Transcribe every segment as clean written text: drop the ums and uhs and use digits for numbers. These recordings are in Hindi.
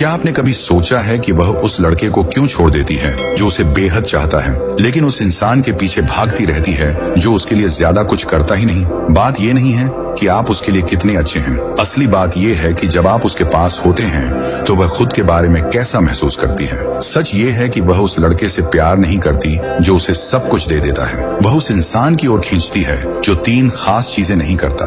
क्या आपने कभी सोचा है कि वह उस लड़के को क्यों छोड़ देती है जो उसे बेहद चाहता है, लेकिन उस इंसान के पीछे भागती रहती है जो उसके लिए ज्यादा कुछ करता ही नहीं? बात ये नहीं है कि आप उसके लिए कितने अच्छे हैं, असली बात यह है कि जब आप उसके पास होते हैं तो वह खुद के बारे में कैसा महसूस करती है। सच ये है कि वह उस लड़के से प्यार नहीं करती जो उसे सब कुछ दे देता है। वह उस इंसान की ओर खींचती है जो 3 खास चीजें नहीं करता,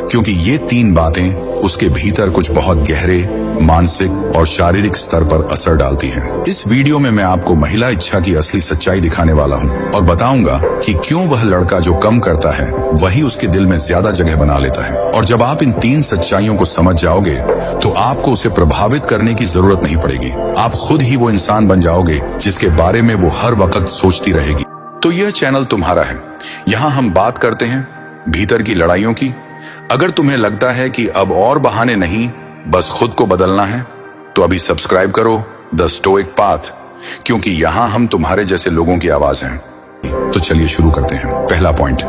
क्योंकि ये 3 बातें उसके भीतर कुछ बहुत गहरे मानसिक और शारीरिक स्तर पर असर डालती हैं। इस वीडियो में मैं आपको महिला इच्छा की असली सच्चाई दिखाने वाला हूँ और बताऊंगा कि क्यों वह लड़का जो कम करता है वही उसके दिल में ज्यादा जगह बना लेता है। और जब आप इन 3 सच्चाइयों को समझ जाओगे तो आपको उसे प्रभावित करने की जरूरत नहीं पड़ेगी। आप खुद ही वो इंसान बन जाओगे जिसके बारे में वो हर वक्त सोचती रहेगी। तो यह चैनल तुम्हारा है। यहाँ हम बात करते हैं भीतर की लड़ाइयों की। अगर तुम्हें लगता है कि अब और बहाने नहीं, बस खुद को बदलना है, तो अभी सब्सक्राइब करो द स्टोइक पाथ, क्योंकि यहाँ हम तुम्हारे जैसे लोगों की आवाज हैं। तो चलिए शुरू करते हैं। पहला पॉइंट,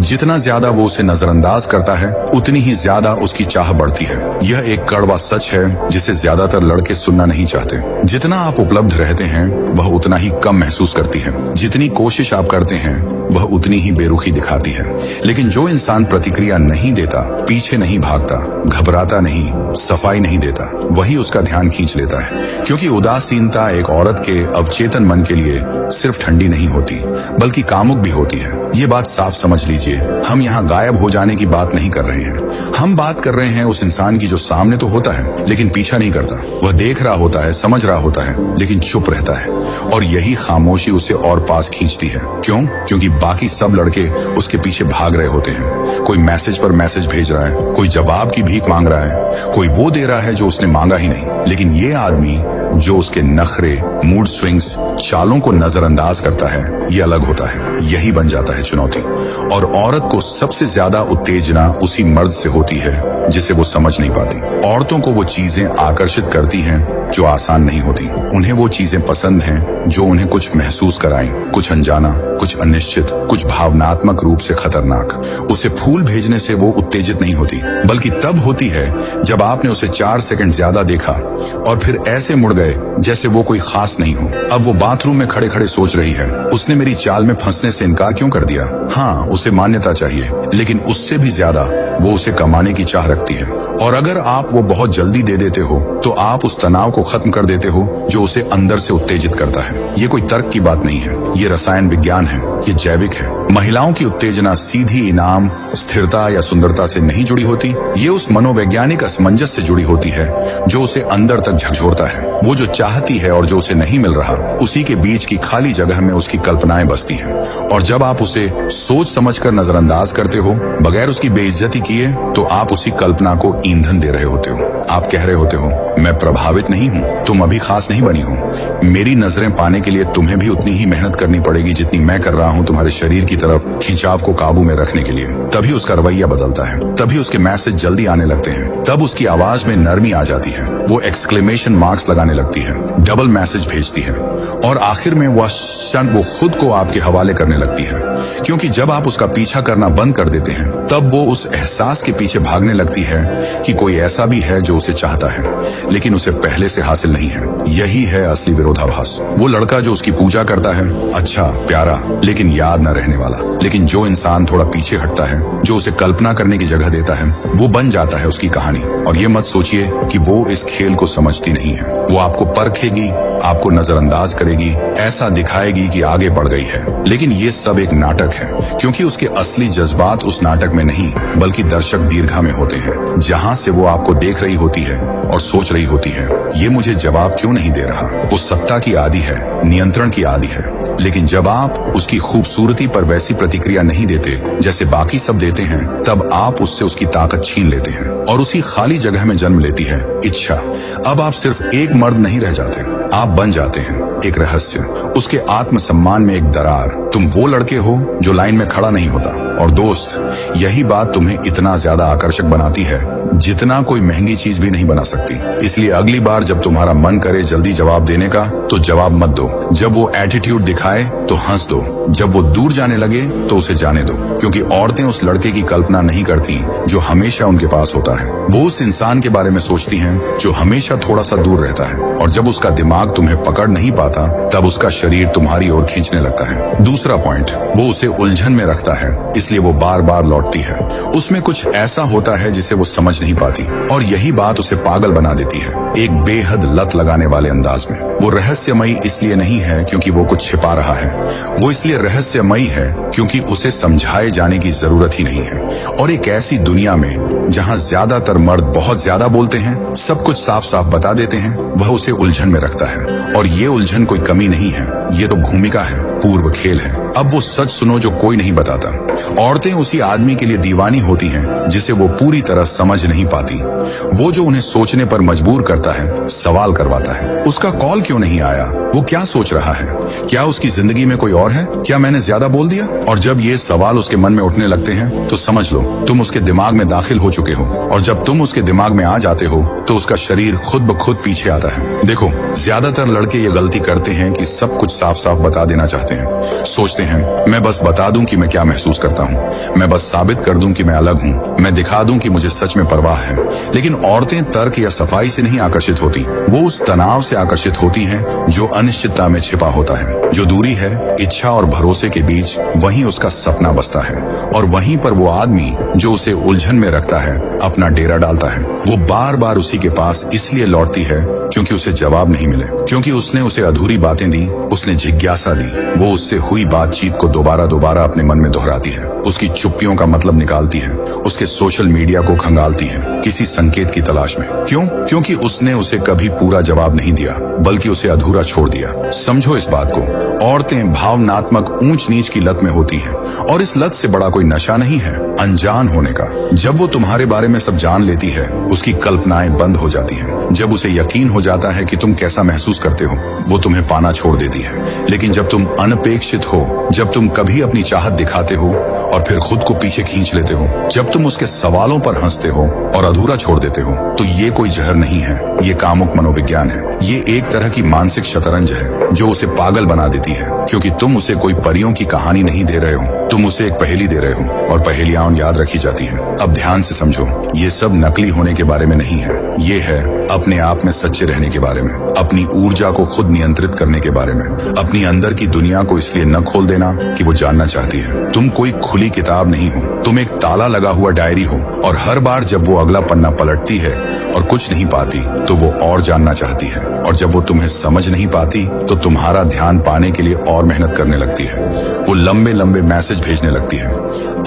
जितना ज्यादा वो उसे नजरअंदाज करता है उतनी ही ज्यादा उसकी चाह बढ़ती है। यह एक कड़वा सच है जिसे ज्यादातर लड़के सुनना नहीं चाहते। जितना आप उपलब्ध रहते हैं वह उतना ही कम महसूस करती है। जितनी कोशिश आप करते हैं वह उतनी ही बेरुखी दिखाती है। लेकिन जो इंसान प्रतिक्रिया नहीं देता, पीछे नहीं भागता, घबराता नहीं, सफाई नहीं देता, वही उसका ध्यान खींच लेता है। क्योंकि उदासीनता एक औरत के अवचेतन मन के लिए सिर्फ ठंडी नहीं होती बल्कि कामुक भी होती है। ये बात साफ समझ लीजिए। हम यहाँ गायब हो जाने की बात नहीं कर रहे हैं। हम बात कर रहे हैं उस इंसान की जो सामने तो होता है लेकिन पीछा नहीं करता। वह देख रहा होता है, समझ रहा होता है, लेकिन चुप रहता है। और यही खामोशी उसे और पास खींचती है। क्यों? क्योंकि बाकी सब लड़के उसके पीछे भाग रहे होते हैं। कोई मैसेज पर मैसेज भेज रहा है, कोई जवाब की भीख मांग रहा है, कोई वो दे रहा है जो उसने मांगा ही नहीं। लेकिन ये आदमी जो उसके नखरे, मूड स्विंग्स, चालों को नजरअंदाज करता है, ये अलग होता है। यही बन जाता है चुनौती। और औरत को सबसे ज्यादा उत्तेजना उसी मर्द से होती है जिसे वो समझ नहीं पाती। औरतों को वो चीजें आकर्षित करती हैं जो आसान नहीं होती। उन्हें वो चीजें पसंद हैं जो उन्हें कुछ महसूस कराएं, कुछ अनजाना, कुछ अनिश्चित, कुछ भावनात्मक रूप से खतरनाक। उसे फूल भेजने से वो उत्तेजित नहीं होती, बल्कि तब होती है जब आपने उसे 4 सेकंड ज्यादा देखा और फिर ऐसे मुड़ गए जैसे वो कोई खास नहीं हो। अब वो बाथरूम में खड़े खड़े सोच रही है, उसने मेरी चाल में फंसने से इनकार क्यों कर दिया? हाँ, उसे मान्यता चाहिए, लेकिन उससे भी ज्यादा वो उसे कमाने की चाह रखती है। और अगर आप वो बहुत जल्दी दे देते हो तो आप उस तनाव को खत्म कर देते हो जो उसे अंदर से उत्तेजित करता है। ये कोई तर्क की बात नहीं है, ये रसायन विज्ञान है, ये जैविक है। महिलाओं की उत्तेजना सीधी इनाम, स्थिरता या सुंदरता से नहीं जुड़ी होती। ये उस मनोवैज्ञानिक असमंजस से जुड़ी होती है जो उसे अंदर तक झकझोरता है। वो जो चाहती है और जो उसे नहीं मिल रहा, उसी के बीच की खाली जगह में उसकी कल्पनाएं बसती हैं। और जब आप उसे सोच समझकर नजरअंदाज करते हो, बगैर उसकी बेइज्जती किए, तो आप उसी कल्पना को ईंधन दे रहे होते हो। आप कह रहे होते हो, मैं प्रभावित नहीं हूँ, तुम अभी खास नहीं बनी हो। मेरी नजरें पाने के लिए तुम्हें भी उतनी ही मेहनत करनी पड़ेगी जितनी मैं कर रहा हूँ तुम्हारे शरीर की तरफ खिंचाव को काबू में रखने के लिए। तभी उसका रवैया बदलता है, तभी उसके मैसेज जल्दी आने लगते हैं, तब उसकी आवाज में नरमी आ जाती है। वो एक्सक्लेमेशन मार्क्स लगाने लगती है, डबल मैसेज भेजती है और आखिर में वह क्षण वो खुद को आपके हवाले करने लगती है। क्योंकि जब आप उसका पीछा करना बंद कर देते हैं तब वो उस एहसास के पीछे भागने लगती है कि कोई ऐसा भी है जो उसे चाहता है लेकिन उसे पहले से हासिल नहीं है। यही है असली विरोधाभास। वो लड़का जो उसकी पूजा करता है, अच्छा, प्यारा, लेकिन याद न रहने वाला। लेकिन जो इंसान थोड़ा पीछे हटता है, जो उसे कल्पना करने की जगह देता है, वो बन जाता है उसकी कहानी। और ये मत सोचिए कि वो इस खेल को समझती नहीं है। वो आपको परखेगी, आपको नजरअंदाज करेगी, ऐसा दिखाएगी कि आगे बढ़ गई है। लेकिन ये सब एक नाटक है, क्योंकि उसके असली जज्बात उस नाटक में नहीं बल्कि दर्शक दीर्घा में होते हैं, जहां से वो आपको देख रही होती है और सोच रही होती है, ये मुझे जवाब क्यों नहीं दे रहा। वो सत्ता की आदी है, नियंत्रण की आदी है। लेकिन जब आप उसकी खूबसूरती पर वैसी प्रतिक्रिया नहीं देते जैसे बाकी सब देते हैं, तब आप उससे उसकी ताकत छीन लेते हैं और उसी खाली जगह में जन्म लेती है इच्छा। अब आप सिर्फ एक मर्द नहीं रह जाते, आप बन जाते हैं एक रहस्य। उसके आत्मसम्मान में एक दरार, तुम वो लड़के हो जो लाइन में खड़ा नहीं होता। और दोस्त, यही बात तुम्हें इतना ज्यादा आकर्षक बनाती है जितना कोई महंगी चीज भी नहीं बना सकती। इसलिए अगली बार जब तुम्हारा मन करे जल्दी जवाब देने का, तो जवाब मत दो। जब वो एटीट्यूड दिखाए तो हंस दो। जब वो दूर जाने लगे तो उसे जाने दो, क्योंकि औरतें उस लड़के की कल्पना नहीं करती जो हमेशा उनके पास होता है। वो उस इंसान के बारे में सोचती हैं जो हमेशा थोड़ा सा दूर रहता है। और जब उसका दिमाग तुम्हें पकड़ नहीं पाता, तब उसका शरीर तुम्हारी ओर खींचने लगता है। दूसरा पॉइंट, वो उसे उलझन में रखता है, इसलिए वो बार बार लौटती है। उसमें कुछ ऐसा होता है जिसे वो समझ नहीं पाती, और यही बात उसे पागल बना देती है, एक बेहद लत लगाने वाले अंदाज में। वो रहस्यमयी इसलिए नहीं है क्योंकि वो कुछ छिपा रहा है, वो इसलिए रहस्यमयी है क्योंकि उसे समझाए जाने की जरूरत ही नहीं है। और एक ऐसी दुनिया में जहां ज्यादातर मर्द बहुत ज्यादा बोलते हैं, सब कुछ साफ साफ बता देते हैं, वह उसे उलझन में रखता है। और ये उलझन कोई कमी नहीं है, ये तो भूमिका है, पूर्व खेल है। अब वो सच सुनो जो कोई नहीं बताता। औरतें उसी आदमी के लिए दीवानी होती हैं जिसे वो पूरी तरह समझ नहीं पाती। वो जो उन्हें सोचने पर मजबूर करता है, सवाल करवाता है। उसका कॉल क्यों नहीं आया? वो क्या सोच रहा है? क्या उसकी जिंदगी में कोई और है? क्या मैंने ज्यादा बोल दिया? और जब ये सवाल उसके मन में उठने लगते हैं, तो समझ लो तुम उसके दिमाग में दाखिल हो चुके हो। और जब तुम उसके दिमाग में आ जाते हो, तो उसका शरीर खुद ब खुद पीछे आता है। देखो, ज्यादातर लड़के ये गलती करते हैं कि सब कुछ साफ साफ बता देना चाहते हैं। सोचते हैं, मैं बस बता दूं कि मैं क्या महसूस करता हूं, मैं बस साबित कर दूं कि मैं अलग हूं, मैं दिखा दूं कि मुझे सच में परवाह है। लेकिन औरतें तर्क या सफाई से नहीं आकर्षित होती, वो उस तनाव से आकर्षित होती हैं जो अनिश्चितता में छिपा होता है। जो दूरी है इच्छा और भरोसे के बीच, वहीं उसका सपना बसता है। और वहीं पर वो आदमी जो उसे उलझन में रखता है, अपना डेरा डालता है। वो बार बार उसी के पास इसलिए लौटती है क्योंकि उसे जवाब नहीं मिले, क्योंकि उसने उसे अधूरी बातें दी, उसने जिज्ञासा दी। वो उससे हुई बातचीत को दोबारा दोबारा अपने मन में दोहराती है, उसकी चुप्पियों का मतलब निकालती है, उसके सोशल मीडिया को खंगालती है, किसी संकेत की तलाश में। क्यों? क्योंकि उसने उसे कभी पूरा जवाब नहीं दिया, बल्कि उसे अधूरा छोड़ दिया। समझो इस बात को, औरतें भावनात्मक ऊंच नीच की लत में होती हैं, और इस लत से बड़ा कोई नशा नहीं है अनजान होने का। जब वो तुम्हारे बारे में सब जान लेती है, उसकी कल्पनाएं बंद हो जाती हैं। जब उसे यकीन हो जाता है कि तुम कैसा महसूस करते हो, वो तुम्हें पाना छोड़ देती है। लेकिन जब तुम अनपेक्षित हो, जब तुम कभी अपनी चाहत दिखाते हो और फिर खुद को पीछे खींच लेते हो, जब तुम उसके सवालों पर हंसते हो और अधूरा छोड़ देते हो, तो ये कोई जहर नहीं है, ये कामुक मनोविज्ञान है। ये एक तरह की मानसिक शतरंज है जो उसे पागल बना देती है, क्योंकि तुम उसे कोई परियों की कहानी नहीं दे रहे हो, तुम उसे एक पहेली दे रहे हो, और पहेलियां याद रखी जाती हैं। अब ध्यान से समझो, ये सब नकली होने के बारे में नहीं है, ये है अपने आप में सच्चे रहने के बारे में, अपनी ऊर्जा को खुद नियंत्रित करने के बारे में, अपनी अंदर की दुनिया को इसलिए न खोल देना कि वो जानना चाहती है। तुम कोई खुली किताब नहीं हो, तुम एक ताला लगा हुआ डायरी हो, और हर बार जब वो अगला पन्ना पलटती है और कुछ नहीं पाती, तो वो और जानना चाहती है। और जब वो तुम्हें समझ नहीं पाती, तो तुम्हारा ध्यान पाने के लिए और मेहनत करने लगती है। वो लंबे लंबे मैसेज भेजने लगती है,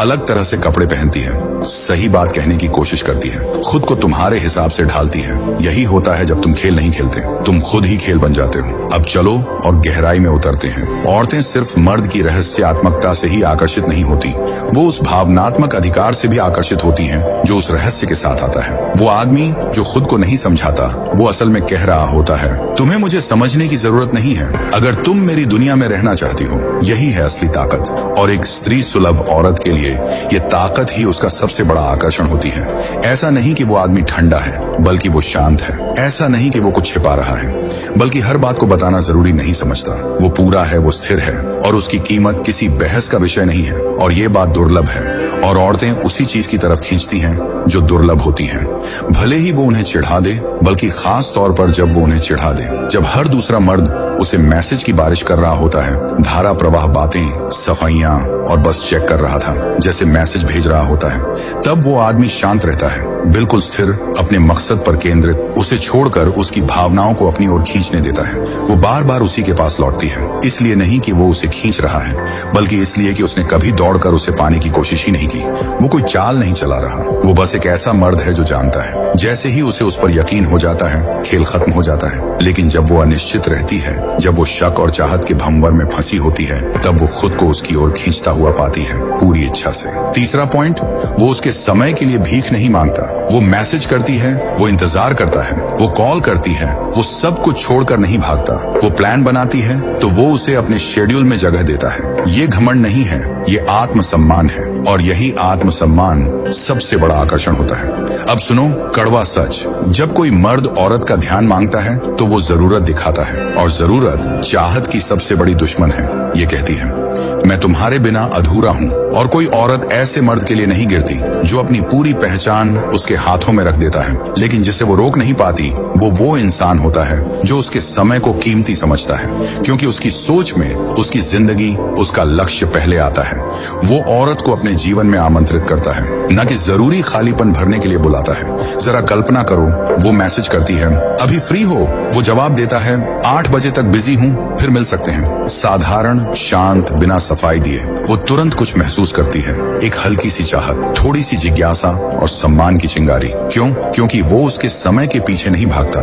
अलग तरह से कपड़े पहनती है, सही बात कहने की कोशिश करती है, खुद को तुम्हारे हिसाब से ढालती है। यही होता है जब तुम खेल नहीं खेलते, तुम खुद ही खेल बन जाते हो। अब चलो और गहराई में उतरते हैं। औरतें सिर्फ मर्द की रहस्यात्मकता से ही आकर्षित नहीं होती, वो उस भावनात्मक अधिकार से भी आकर्षित होती हैं जो उस रहस्य के साथ आता है। वो आदमी जो खुद को नहीं समझाता, वो असल में कह रहा होता है, तुम्हें मुझे समझने की जरूरत नहीं है, अगर तुम मेरी दुनिया में रहना चाहती हो। यही है असली ताकत, और एक स्त्री सुलभ औरत के लिए ये ताकत ही उसका सबसे बड़ा आकर्षण होती है। ऐसा नहीं कि वो आदमी ठंडा है, बल्कि वो शांत है। ऐसा नहीं कि वो कुछ छिपा रहा है, बल्कि हर बात को बताना जरूरी नहीं समझता। वो पूरा है, वो स्थिर है, और उसकी कीमत किसी बहस का विषय नहीं है। और ये बात दुर्लभ है, और औरतें उसी चीज की तरफ खींचती हैं जो दुर्लभ होती हैं, भले ही वो उन्हें चिढ़ा दे, बल्कि खास तौर पर जब वो उन्हें चिढ़ा दे। जब हर दूसरा मर्द उसे मैसेज की बारिश कर रहा होता है, धारा प्रवाह बातें, सफाइयां और बस चेक कर रहा था, जैसे मैसेज भेज रहा होता है, तब वो आदमी शांत रहता है, बिल्कुल स्थिर, अपने मकसद पर केंद्रित। उसे छोड़कर उसकी भावनाओं को अपनी ओर खींचने देता है। वो बार बार उसी के पास लौटती है, इसलिए नहीं कि वो उसे खींच रहा है, बल्कि इसलिए कि उसने कभी दौड़कर उसे पाने की कोशिश ही नहीं की। वो कोई चाल नहीं चला रहा, वो बस एक ऐसा मर्द है जो जानता है। जैसे ही उसे उस पर यकीन हो जाता है, खेल खत्म हो जाता है। लेकिन जब वो अनिश्चित रहती है, जब वो शक और चाहत के भंवर में फंसी होती है, तब वो खुद को उसकी ओर खींचता हुआ पाती है, पूरी इच्छा से। तीसरा पॉइंट, वो वो उसके समय के लिए भीख नहीं मांगता। वो मैसेज करती है, वो इंतजार करता है, वो कॉल करती है, वो सब कुछ छोड़कर नहीं भागता। वो प्लान बनाती है तो वो उसे अपने शेड्यूल में जगह देता है। ये घमंड नहीं है, ये आत्मसम्मान है, और यही आत्मसम्मान सबसे बड़ा आकर्षण होता है। अब सुनो कड़वा सच, जब कोई मर्द औरत का ध्यान मांगता है तो वो जरूरत दिखाता है, और जरूरत चाहत की सबसे बड़ी दुश्मन है। ये कहती है मैं तुम्हारे बिना अधूरा हूँ, और कोई औरत ऐसे मर्द के लिए नहीं गिरती जो अपनी पूरी पहचान उसके हाथों में रख देता है, लेकिन जिसे वो रोक नहीं पाती। वो इंसान होता है जो उसके समय को कीमती समझता है, क्योंकि उसकी सोच में उसकी जिंदगी, उसका लक्ष्य पहले आता है। वो औरत को अपने जीवन में आमंत्रित करता है, न कि जरूरी खालीपन भरने के लिए बुलाता है। जरा कल्पना करो, वो मैसेज करती है अभी फ्री हो, वो जवाब देता है 8 बजे तक बिजी हूँ, फिर मिल सकते हैं। साधारण, शांत, बिना सफाई दिए वो तुरंत कुछ महसूस करती है, एक हल्की सी चाहत, थोड़ी सी जिज्ञासा और सम्मान की चिंगारी। क्यों? क्योंकि वो उसके समय के पीछे नहीं भागता,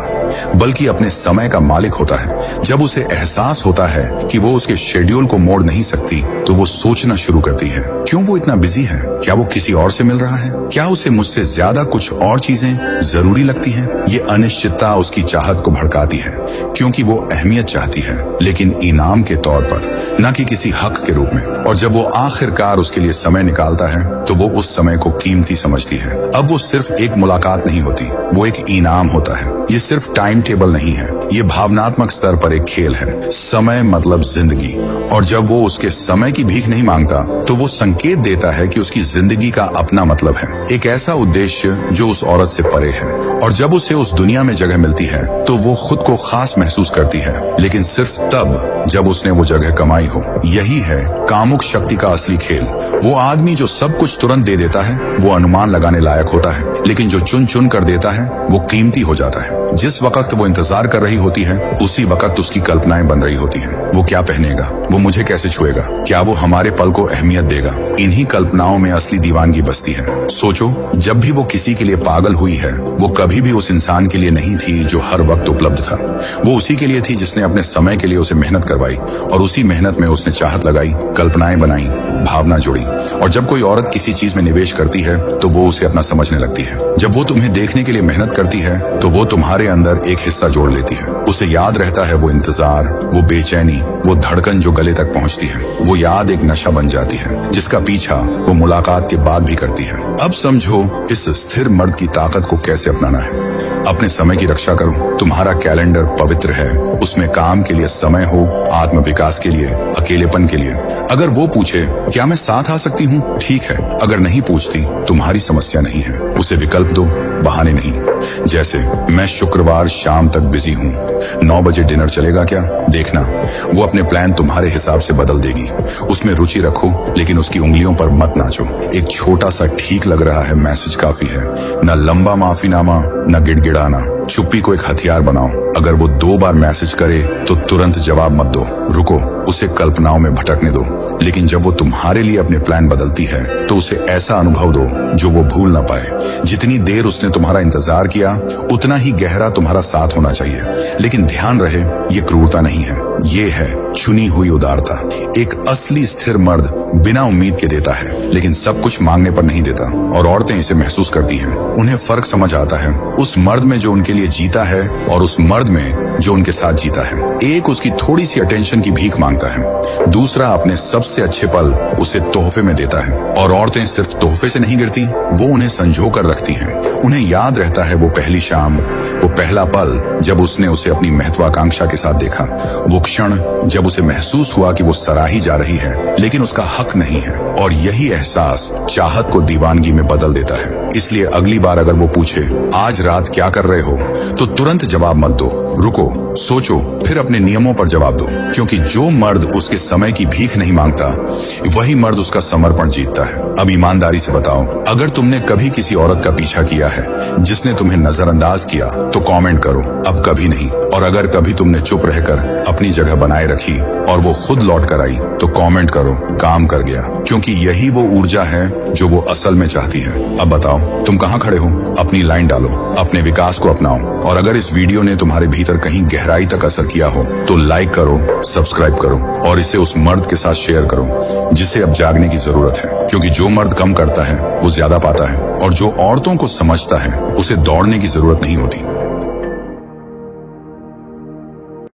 बल्कि अपने समय का मालिक होता है। जब उसे एहसास होता है कि वो उसके शेड्यूल को मोड़ नहीं सकती, तो वो सोचना शुरू करती है क्यों वो इतना बिजी है? क्या वो किसी और से मिल रहा है? क्या उसे मुझसे ज्यादा कुछ और चीजें जरूरी लगती हैं? ये अनिश्चितता उसकी चाहत को भड़काती है, क्योंकि वो अहमियत चाहती है, लेकिन इनाम के तौर पर, न कि किसी हक के रूप में। और जब वो आखिरकार उसके लिए समय निकालता है तो वो उस समय को कीमती समझती है। अब वो सिर्फ एक मुलाकात नहीं होती, वो एक इनाम होता है। ये सिर्फ टाइम टेबल नहीं है, ये भावनात्मक स्तर पर एक खेल है। समय मतलब जिंदगी, और जब वो उसके समय की भीख नहीं मांगता तो वो संकेत देता है कि उसकी जिंदगी का अपना मतलब है, एक ऐसा उद्देश्य जो उस औरत से परे है। और जब उसे उस दुनिया में जगह मिलती है तो वो खुद को खास महसूस करती है, लेकिन सिर्फ तब जब उसने वो जगह कमाई हो। यही है कामुक शक्ति का असली खेल। वो आदमी जो सब कुछ तुरंत दे देता है वो अनुमान लगाने लायक होता है, लेकिन जो चुन चुन कर देता है वो कीमती हो जाता है। जिस वक्त वो इंतजार कर रही होती है, उसी वक्त उसकी कल्पनाएं बन रही होती हैं। वो क्या पहनेगा, वो मुझे कैसे छुएगा, क्या वो हमारे पल को अहमियत देगा। इन्हीं कल्पनाओं में असली दीवानगी बसती है। सोचो, जब भी वो किसी के लिए पागल हुई है, वो कभी भी उस इंसान के लिए नहीं थी जो हर वक्त उपलब्ध था। वो उसी के लिए थी जिसने अपने समय के लिए उसे मेहनत करवाई, और उसी मेहनत में उसने चाहत लगाई, कल्पनाएं बनाई, भावना जोड़ी। और जब कोई औरत किसी चीज में निवेश करती है तो वो उसे अपना समझने लगती है। जब वो तुम्हें देखने के लिए मेहनत करती है तो वो तुम्हारे अंदर एक हिस्सा जोड़ लेती है। उसे याद रहता है वो इंतजार, वो बेचैनी, वो धड़कन जो गले तक पहुंचती है। वो याद एक नशा बन जाती है जिसका पीछा वो मुलाकात के बाद भी करती है। अब समझो इस स्थिर मर्द की ताकत को कैसे अपनाना है। अपने समय की रक्षा करो। तुम्हारा कैलेंडर पवित्र है, उसमें काम के लिए समय हो, आत्म विकास के लिए, अकेलेपन के लिए। अगर वो पूछे क्या मैं साथ आ सकती हूँ, ठीक है। अगर नहीं पूछती, तुम्हारी समस्या नहीं है। उसे विकल्प दो, बहाने नहीं। जैसे मैं शुक्रवार शाम तक बिजी हूँ, 9 बजे डिनर चलेगा क्या? देखना, वो अपने प्लान तुम्हारे हिसाब से बदल देगी। उसमें रुचि रखो, लेकिन उसकी उंगलियों पर मत नाचो। एक छोटा सा ठीक लग रहा है मैसेज काफी है। न लंबा माफीनामा, न गिड़गिड़ाना। चुप्पी को एक हथियार बनाओ। अगर वो 2 बार मैसेज करे तो तुरंत जवाब मत दो, रुको, उसे कल्पनाओं में भटकने दो। लेकिन जब वो तुम्हारे लिए अपने प्लान बदलती है तो उसे ऐसा अनुभव दो जो वो भूल ना पाए। जितनी देर उसने तुम्हारा इंतजार किया, उतना ही गहरा तुम्हारा साथ होना चाहिए। लेकिन ध्यान रहे, ये क्रूरता नहीं है, ये है चुनी हुई उदारता। एक असली स्थिर मर्द बिना उम्मीद के देता है, लेकिन सब कुछ मांगने पर नहीं देता। और औरतें इसे महसूस करती हैं। उन्हें फर्क समझ आता है, उस मर्द में जो उनके लिए जीता है और उस मर्द में जो उनके साथ जीता है। एक उसकी थोड़ी सी अटेंशन की भीख मांगता है, दूसरा अपने सबसे अच्छे पल उसे तोहफे में देता है। और औरतें सिर्फ तोहफे से नहीं गिरती, वो उन्हें संजो कर रखती हैं। उन्हें याद रहता है वो पहली शाम, वो पहला पल जब उसने उसे अपनी महत्वाकांक्षा के साथ देखा, वो क्षण जब उसे महसूस हुआ कि वो सराही जा रही है लेकिन उसका हक नहीं है। और यही एहसास चाहत को दीवानगी में बदल देता है। इसलिए अगली बार अगर वो पूछे आज रात क्या कर रहे हो, तो तुरंत जवाब मत दो, रुको, सोचो, फिर अपने नियमों पर जवाब दो। क्योंकि जो मर्द उसके समय की भीख नहीं मांगता, वही मर्द उसका समर्पण जीतता है। अब ईमानदारी से बताओ, अगर तुमने कभी किसी औरत का पीछा किया है जिसने तुम्हें नजरअंदाज किया, तो कमेंट करो, अब कभी नहीं। और अगर कभी तुमने चुप रहकर अपनी जगह बनाए रखी और वो खुद लौट कर आई, तो कमेंट करो, काम कर गया। क्योंकि यही वो ऊर्जा है जो वो असल में चाहती है। अब बताओ, तुम कहाँ खड़े हो? अपनी लाइन डालो, अपने विकास को अपनाओ, और अगर इस वीडियो ने तुम्हारे भीतर कहीं गहराई तक असर किया हो तो लाइक करो, सब्सक्राइब करो और इसे उस मर्द के साथ शेयर करो जिसे अब जागने की जरूरत है। क्योंकि जो मर्द कम करता है वो ज्यादा पाता है, और जो औरतों को समझता है उसे दौड़ने की जरूरत नहीं होती।